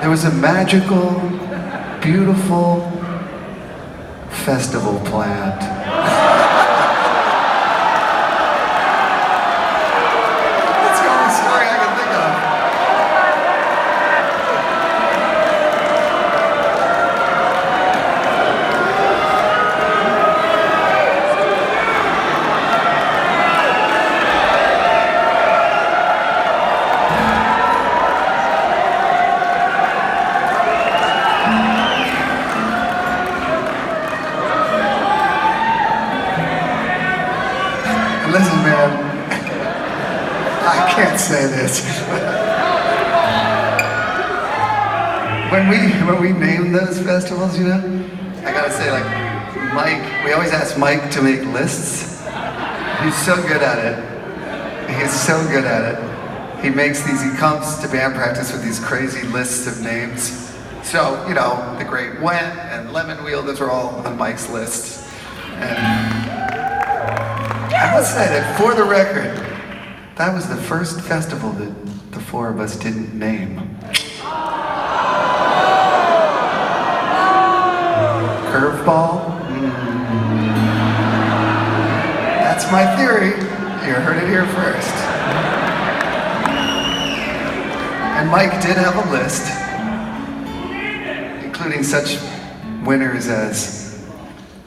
There was a magical, beautiful festival planned. That's the only story I can think of. Listen, man, I can't say this. When we name those festivals, you know, I gotta say, like, Mike, we always ask Mike to make lists. He's so good at it. He's so good at it. He comes to band practice with these crazy lists of names. So, you know, The Great Went and Lemon Wheel, those are all on Mike's lists. And I must say that, for the record, that was the first festival that the four of us didn't name. Curveball? That's my theory. You heard it here first. And Mike did have a list, including such winners as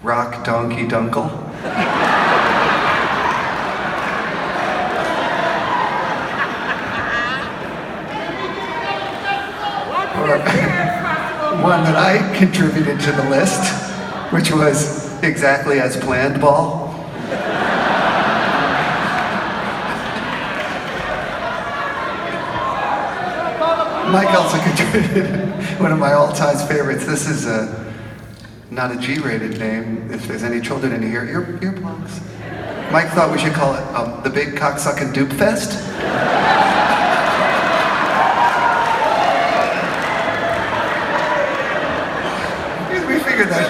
Rock Donkey Dunkle. One that I contributed to the list, which was Exactly As Planned Ball. Mike also contributed one of my all-time favorites. This is not a G-rated name. If there's any children in here, earplugs. Mike thought we should call it the Big Cocksuckin' Dupe Fest. That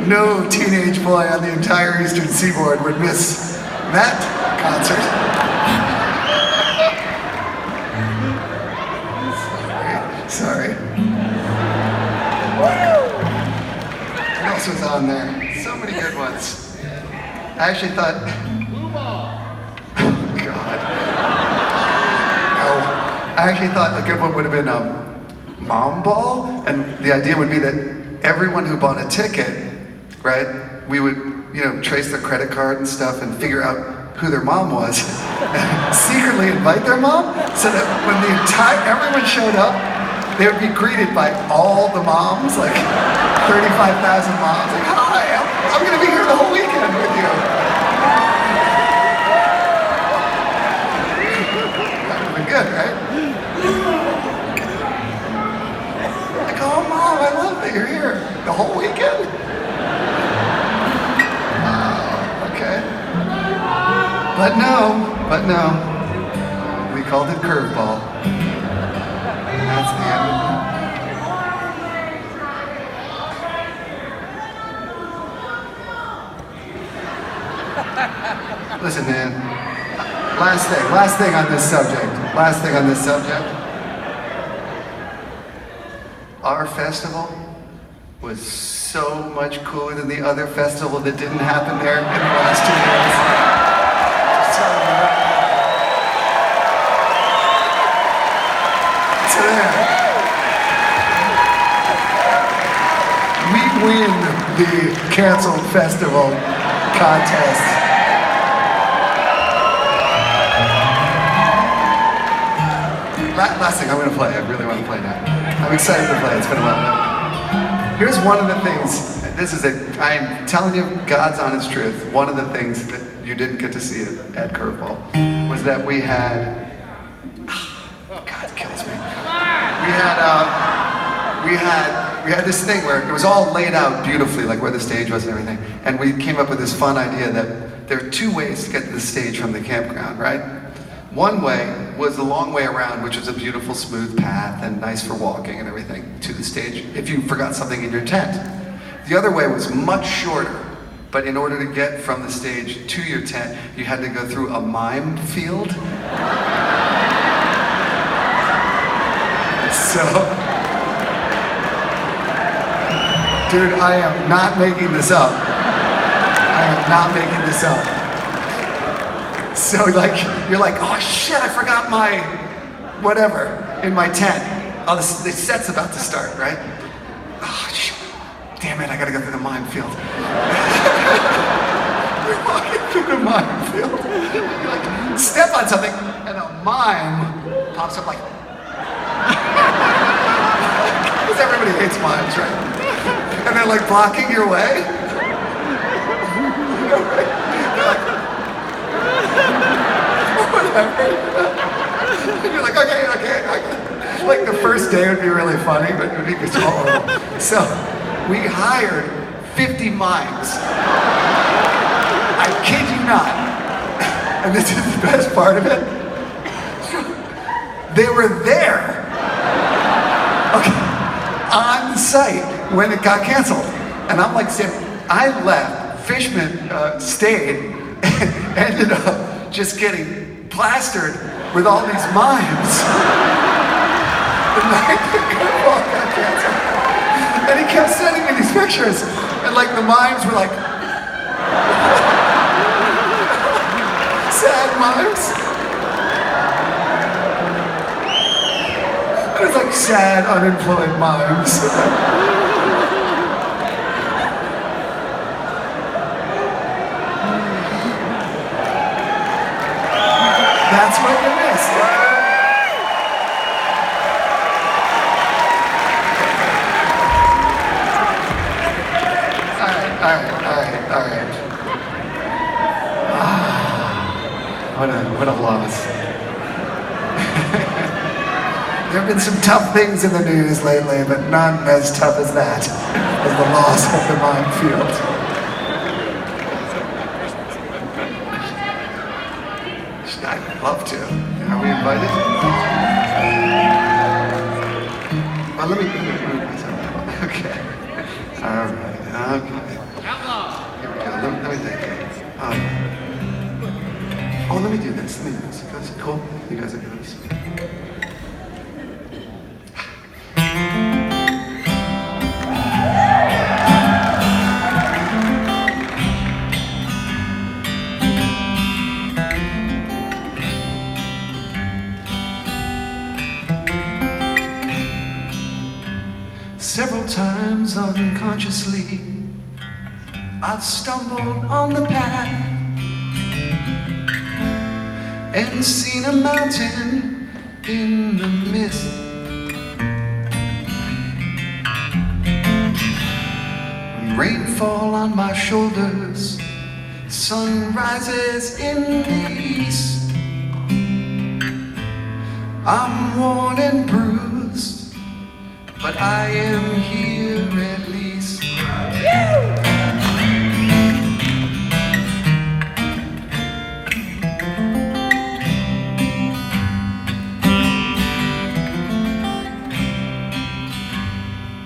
no teenage boy on the entire Eastern Seaboard would miss that concert. Sorry. What else was on there? So many good ones. I actually thought, oh God. No. I actually thought a good one would have been Mom Ball, and the idea would be that everyone who bought a ticket, right, we would, you know, trace their credit card and stuff and figure out who their mom was and secretly invite their mom so that when everyone showed up, they would be greeted by all the moms, like 35,000 moms, like, hi, I'm gonna be here the whole weekend with you. That would be good, right? Oh, Mom, I love that you're here. The whole weekend? Okay. But no. We called it Curveball. And that's the end of it. Listen, man. Last thing on this subject. Our festival was so much cooler than the other festival that didn't happen there in the last 2 years. So there. We win the canceled festival contest. Last thing I'm going to play. I really want to play now. I'm excited to play. It's been a while now. Here's one of the things. I'm telling you God's honest truth. One of the things that you didn't get to see at Curveball was that we had. God, it kills me. We had this thing where it was all laid out beautifully, like where the stage was and everything. And we came up with this fun idea that there are two ways to get to the stage from the campground, right? One way was the long way around, which was a beautiful, smooth path and nice for walking and everything to the stage if you forgot something in your tent. The other way was much shorter, but in order to get from the stage to your tent, you had to go through a mime field. So Dude, I am not making this up. I am not making this up. So like, you're like, oh shit, I forgot my whatever in my tent. Oh, the set's about to start, right? Oh shit, damn it, I gotta go through the minefield. We're walking through the minefield. You like step on something, and a mime pops up like, because everybody hates mimes, right? And they're like blocking your way. You're like, whatever. And you're like, okay. Like the first day would be really funny, but it would be horrible. So we hired 50 mimes. I kid you not. And this is the best part of it. They were there. Okay. On site when it got canceled. And I'm like, I left, Fishman stayed, and ended up just getting plastered with all these mimes. The night the Curveball got canceled. And he kept sending me these pictures, and like the mimes were like, sad mimes. It was like sad, unemployed mimes. That's what you missed. All right. What a loss. There have been some tough things in the news lately, but none as tough as that, as the loss of the minefield. I'd love to. Are we invited? Well, let me move myself. Okay. All right. Okay. Here we go. Let me think. Let me do this. You guys are cool? You guys are doing this? Several times unconsciously, I've stumbled on the path and seen a mountain in the mist. Rainfall on my shoulders, sun rises in the east. I'm worn and bruised, but I am here at least.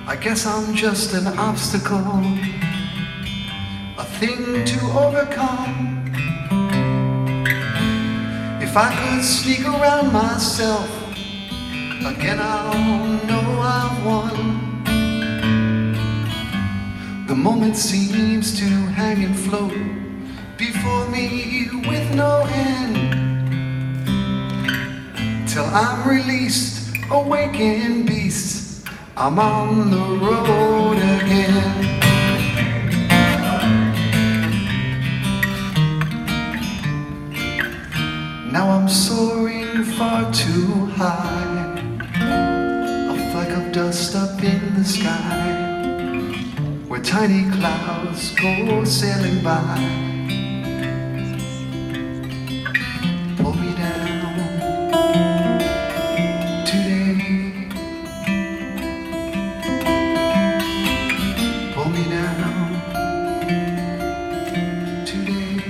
I guess I'm just an obstacle, a thing to overcome. If I could sneak around myself, again I'll know I've won. The moment seems to hang and float before me with no end, till I'm released, awakened beast. I'm on the road again. Now I'm soaring far too high, a fleck of dust up in the sky, where tiny clouds go sailing by. Pull me down today. Pull me down today.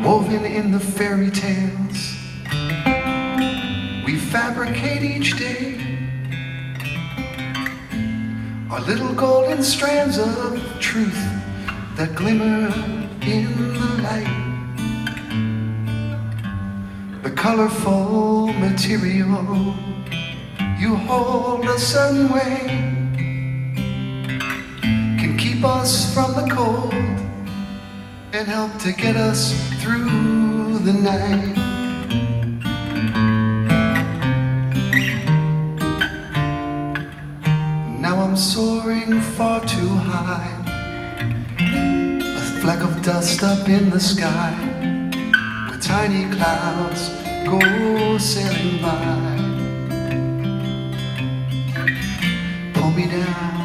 Woven in the fairy tales we fabricate each day, are little golden strands of truth that glimmer in the light. The colorful material, you hold a certain way, can keep us from the cold and help to get us through the night. Now I'm soaring far too high, a fleck of dust up in the sky, where tiny clouds go sailing by. Pull me down